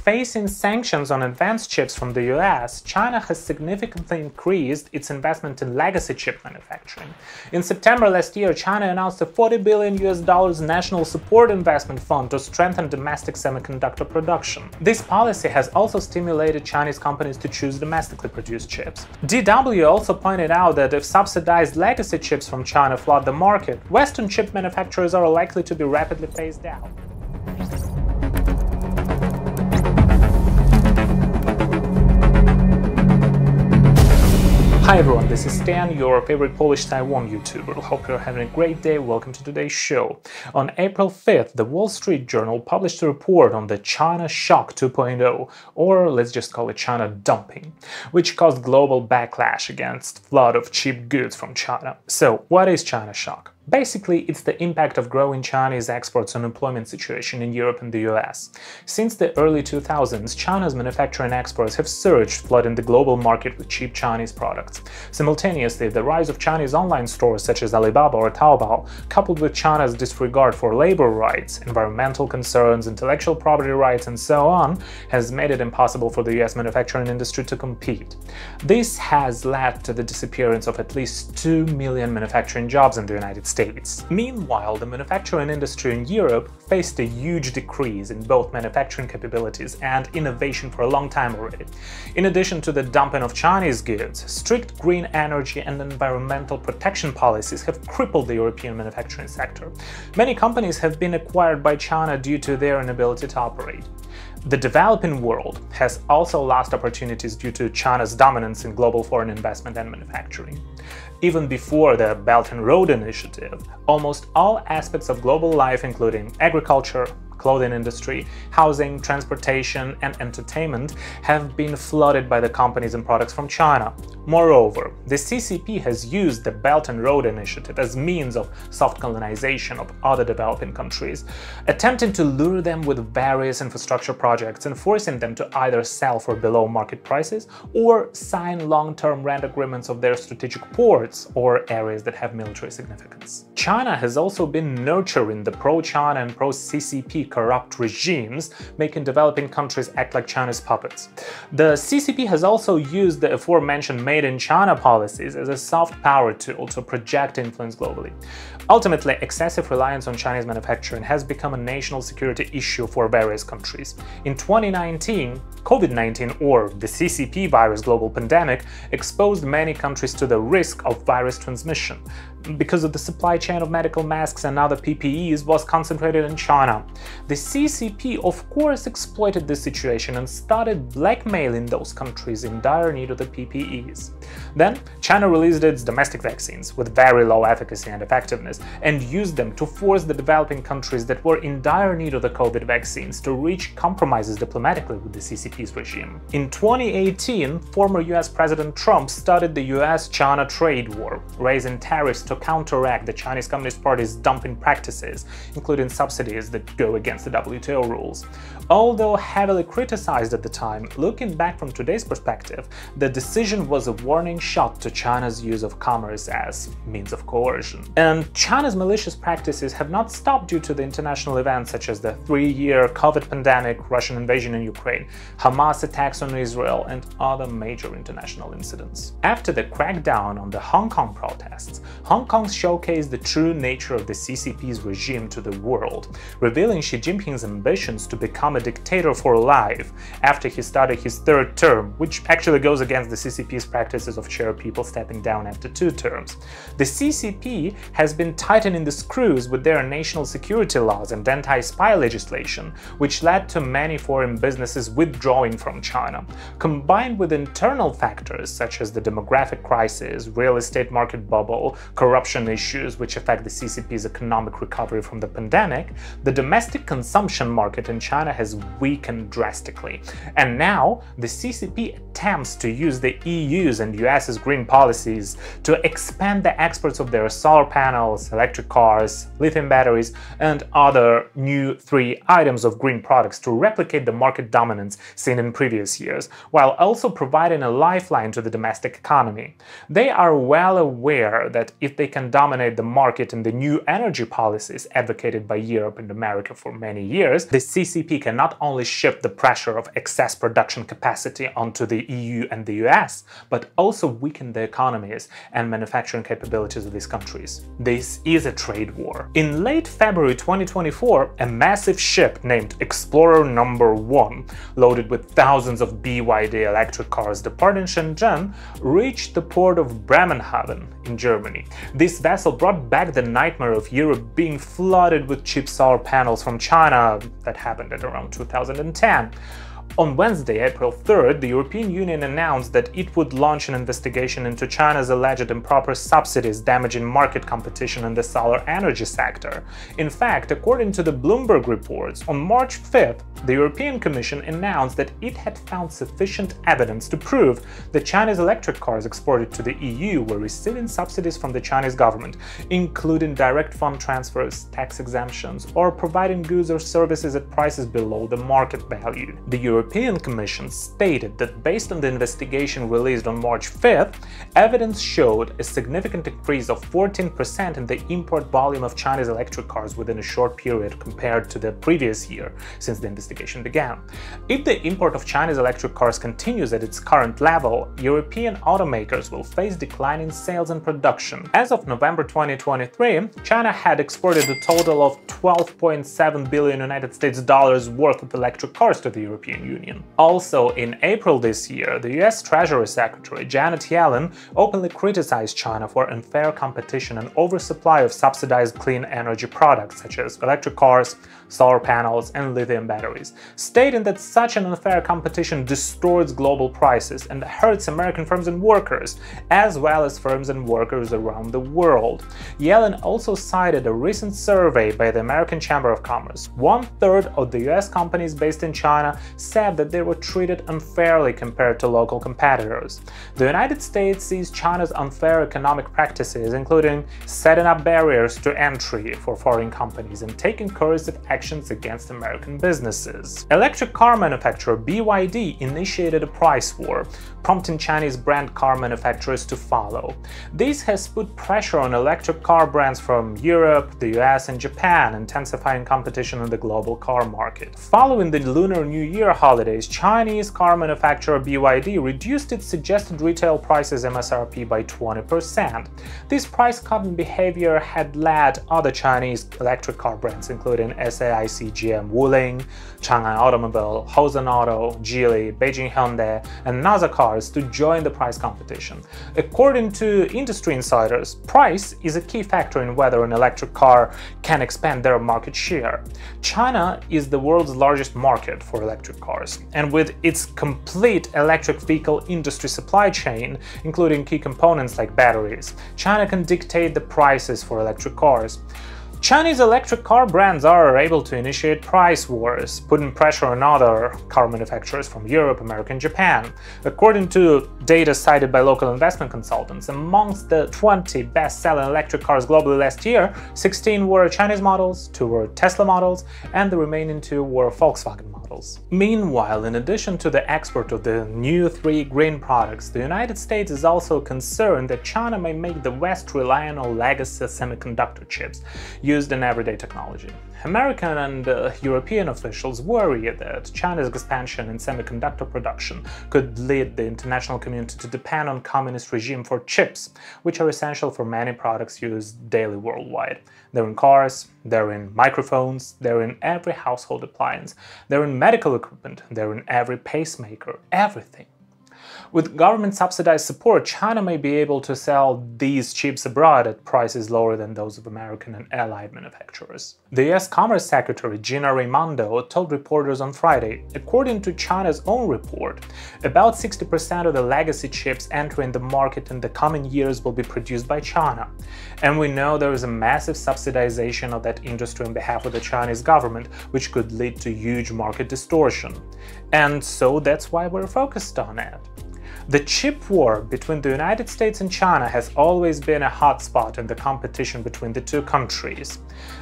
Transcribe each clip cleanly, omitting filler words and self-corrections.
Facing sanctions on advanced chips from the US, China has significantly increased its investment in legacy chip manufacturing. In September last year, China announced a $40 billion national support investment fund to strengthen domestic semiconductor production. This policy has also stimulated Chinese companies to choose domestically produced chips. DW also pointed out that if subsidized legacy chips from China flood the market, Western chip manufacturers are likely to be rapidly phased out. Hi everyone, this is Stan, your favorite Polish Taiwan YouTuber. Hope you're having a great day. Welcome to today's show. On April 5th, the Wall Street Journal published a report on the China Shock 2.0, or let's just call it China dumping, which caused global backlash against flood of cheap goods from China. So, what is China Shock? Basically, it's the impact of growing Chinese exports on employment situation in Europe and the US. Since the early 2000s, China's manufacturing exports have surged, flooding the global market with cheap Chinese products. Simultaneously, the rise of Chinese online stores such as Alibaba or Taobao, coupled with China's disregard for labor rights, environmental concerns, intellectual property rights, and so on, has made it impossible for the US manufacturing industry to compete. This has led to the disappearance of at least 2 million manufacturing jobs in the United States. Meanwhile, the manufacturing industry in Europe faced a huge decrease in both manufacturing capabilities and innovation for a long time already. In addition to the dumping of Chinese goods, strict green energy and environmental protection policies have crippled the European manufacturing sector. Many companies have been acquired by China due to their inability to operate. The developing world has also lost opportunities due to China's dominance in global foreign investment and manufacturing. Even before the Belt and Road Initiative, almost all aspects of global life, including agriculture, clothing industry, housing, transportation, and entertainment, have been flooded by the companies and products from China. Moreover, the CCP has used the Belt and Road Initiative as means of soft colonization of other developing countries, attempting to lure them with various infrastructure projects and forcing them to either sell for below market prices or sign long-term rent agreements of their strategic ports or areas that have military significance. China has also been nurturing the pro-China and pro-CCP corrupt regimes, making developing countries act like China's puppets. The CCP has also used the aforementioned Made in China policies as a soft power tool to project influence globally. Ultimately, excessive reliance on Chinese manufacturing has become a national security issue for various countries. In 2019, COVID-19, or the CCP virus global pandemic, exposed many countries to the risk of virus transmission, because of the supply chain of medical masks and other PPEs was concentrated in China. The CCP, of course, exploited this situation and started blackmailing those countries in dire need of the PPEs. Then, China released its domestic vaccines with very low efficacy and effectiveness and used them to force the developing countries that were in dire need of the COVID vaccines to reach compromises diplomatically with the CCP's regime. In 2018, former US President Trump started the US-China trade war, raising tariffs to counteract the Chinese Communist Party's dumping practices, including subsidies that go against the WTO rules. Although heavily criticized at the time, looking back from today's perspective, the decision was a warning shot to China's use of commerce as means of coercion. And China's malicious practices have not stopped due to the international events such as the 3-year COVID pandemic, Russian invasion in Ukraine, Hamas attacks on Israel, and other major international incidents. After the crackdown on the Hong Kong protests, Hong Kong showcased the true nature of the CCP's regime to the world, revealing Xi Jinping's ambitions to become a dictator for life after he started his 3rd term, which actually goes against the CCP's practices of chair people stepping down after 2 terms. The CCP has been tightening the screws with their national security laws and anti-spy legislation, which led to many foreign businesses withdrawing from China. Combined with internal factors such as the demographic crisis, real estate market bubble, corruption issues which affect the CCP's economic recovery from the pandemic, the domestic consumption market in China has weakened drastically. And now, the CCP attempts to use the EU's and US's green policies to expand the exports of their solar panels, electric cars, lithium batteries, and other new 3 items of green products to replicate the market dominance seen in previous years, while also providing a lifeline to the domestic economy. They are well aware that if they can dominate the market in the new energy policies advocated by Europe and America for many years, the CCP can can not only shift the pressure of excess production capacity onto the EU and the US, but also weaken the economies and manufacturing capabilities of these countries. This is a trade war. In late February 2024, a massive ship named Explorer No. 1, loaded with thousands of BYD electric cars departing Shenzhen, reached the port of Bremenhaven in Germany. This vessel brought back the nightmare of Europe being flooded with cheap solar panels from China that happened at around 2010. On Wednesday, April 3rd, the European Union announced that it would launch an investigation into China's alleged improper subsidies damaging market competition in the solar energy sector. In fact, according to the Bloomberg reports, on March 5th, the European Commission announced that it had found sufficient evidence to prove that Chinese electric cars exported to the EU were receiving subsidies from the Chinese government, including direct fund transfers, tax exemptions, or providing goods or services at prices below the market value. The European Commission stated that based on the investigation released on March 5th, evidence showed a significant increase of 14% in the import volume of Chinese electric cars within a short period compared to the previous year since the investigation began. If the import of Chinese electric cars continues at its current level, European automakers will face declining sales and production. As of November 2023, China had exported a total of $12.7 billion worth of electric cars to the European Union. Also, in April this year, the US Treasury Secretary Janet Yellen openly criticized China for unfair competition and oversupply of subsidized clean energy products such as electric cars, solar panels, and lithium batteries, stating that such an unfair competition distorts global prices and hurts American firms and workers, as well as firms and workers around the world. Yellen also cited a recent survey by the American Chamber of Commerce. 1/3 of the US companies based in China said that they were treated unfairly compared to local competitors. The United States sees China's unfair economic practices, including setting up barriers to entry for foreign companies and taking coercive actions against American businesses. Electric car manufacturer BYD initiated a price war, prompting Chinese brand car manufacturers to follow. This has put pressure on electric car brands from Europe, the US, and Japan, intensifying competition in the global car market. Following the Lunar New Year holidays, Chinese car manufacturer BYD reduced its suggested retail prices MSRP by 20%. This price-cutting behavior had led other Chinese electric car brands, including SAIC GM Wuling, Changan Automobile, Hosan Auto, Geely, Beijing Hyundai, and NASA Cars to join the price competition. According to industry insiders, price is a key factor in whether an electric car can expand their market share. China is the world's largest market for electric cars, and with its complete electric vehicle industry supply chain, including key components like batteries, China can dictate the prices for electric cars. Chinese electric car brands are able to initiate price wars, putting pressure on other car manufacturers from Europe, America, and Japan. According to data cited by local investment consultants, amongst the 20 best-selling electric cars globally last year, 16 were Chinese models, 2 were Tesla models, and the remaining 2 were Volkswagen models. Meanwhile, in addition to the export of the new 3 green products, the United States is also concerned that China may make the West rely on legacy semiconductor chips used in everyday technology. American and European officials worry that China's expansion in semiconductor production could lead the international community to depend on communist regime for chips, which are essential for many products used daily worldwide. They're in cars, they're in microphones, they're in every household appliance, they're in medical equipment, they're in every pacemaker, everything. With government-subsidized support, China may be able to sell these chips abroad at prices lower than those of American and allied manufacturers. The US Commerce Secretary Gina Raimondo told reporters on Friday, according to China's own report, about 60% of the legacy chips entering the market in the coming years will be produced by China. And we know there is a massive subsidization of that industry on behalf of the Chinese government, which could lead to huge market distortion. And so that's why we're focused on it. The chip war between the United States and China has always been a hotspot in the competition between the two countries.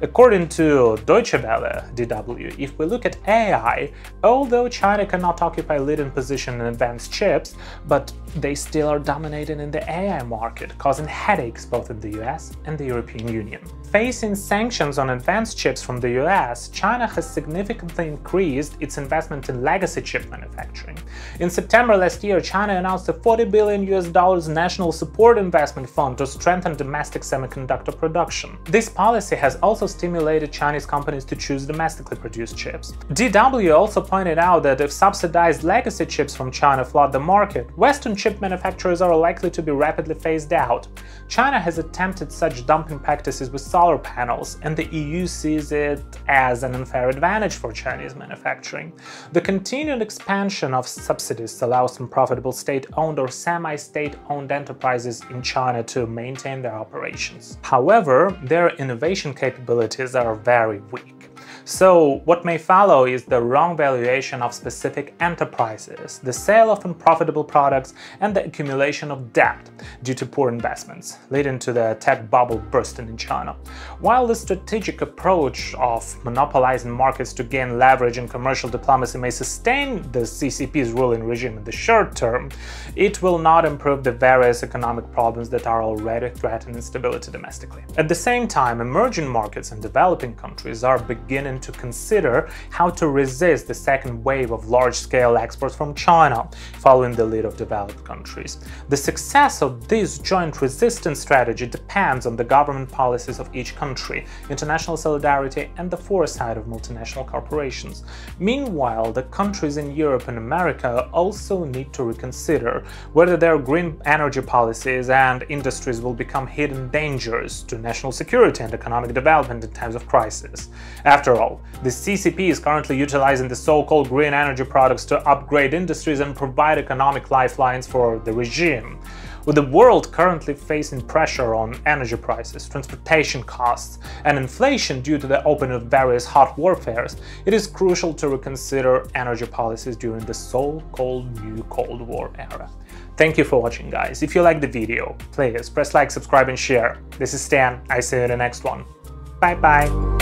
According to Deutsche Welle, DW, if we look at AI, although China cannot occupy leading position in advanced chips, but they still are dominating in the AI market, causing headaches both in the US and the European Union. Facing sanctions on advanced chips from the US, China has significantly increased its investment in legacy chip manufacturing. In September last year, China announced a $40 billion national support investment fund to strengthen domestic semiconductor production. This policy has also stimulated Chinese companies to choose domestically produced chips. DW also pointed out that if subsidized legacy chips from China flood the market, Western chip manufacturers are likely to be rapidly phased out. China has attempted such dumping practices with solar panels, and the EU sees it as an unfair advantage for Chinese manufacturing. The continued expansion of subsidies allows some profitable state-owned or semi-state-owned enterprises in China to maintain their operations. However, their innovation capabilities are very weak. So, what may follow is the wrong valuation of specific enterprises, the sale of unprofitable products, and the accumulation of debt due to poor investments, leading to the tech bubble bursting in China. While the strategic approach of monopolizing markets to gain leverage in commercial diplomacy may sustain the CCP's ruling regime in the short term, it will not improve the various economic problems that are already threatening stability domestically. At the same time, emerging markets and developing countries are beginning to consider how to resist the second wave of large-scale exports from China, following the lead of developed countries. The success of this joint resistance strategy depends on the government policies of each country, international solidarity, and the foresight of multinational corporations. Meanwhile, the countries in Europe and America also need to reconsider whether their green energy policies and industries will become hidden dangers to national security and economic development in times of crisis. After all, the CCP is currently utilizing the so-called green energy products to upgrade industries and provide economic lifelines for the regime. With the world currently facing pressure on energy prices, transportation costs, and inflation due to the opening of various hot warfares, it is crucial to reconsider energy policies during the so-called new Cold War era. Thank you for watching, guys. If you liked the video, please press like, subscribe, and share. This is Stan. I see you in the next one. Bye-bye.